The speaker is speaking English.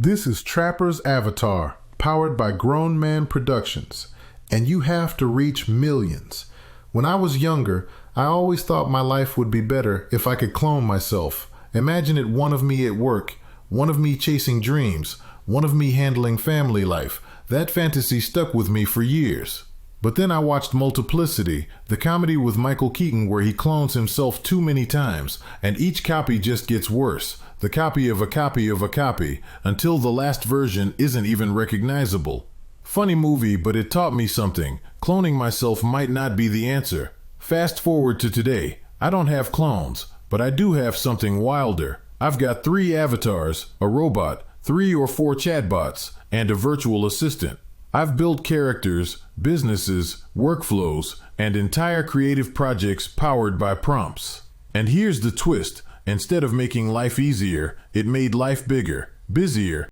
This is Trapper's Avatar, powered by Grown Man Productions, and you have to reach millions. When I was younger, I always thought my life would be better if I could clone myself. Imagine it, one of me at work, one of me chasing dreams, one of me handling family life. That fantasy stuck with me for years. But then I watched Multiplicity, the comedy with Michael Keaton where he clones himself too many times, and each copy just gets worse. The copy of a copy of a copy, until the last version isn't even recognizable. Funny movie, but it taught me something. Cloning myself might not be the answer. Fast forward to today. I don't have clones, but I do have something wilder. I've got 3 avatars, a robot, 3 or 4 chatbots, and a virtual assistant. I've built characters, businesses, workflows, and entire creative projects powered by prompts. And here's the twist. Instead of making life easier, it made life bigger, busier,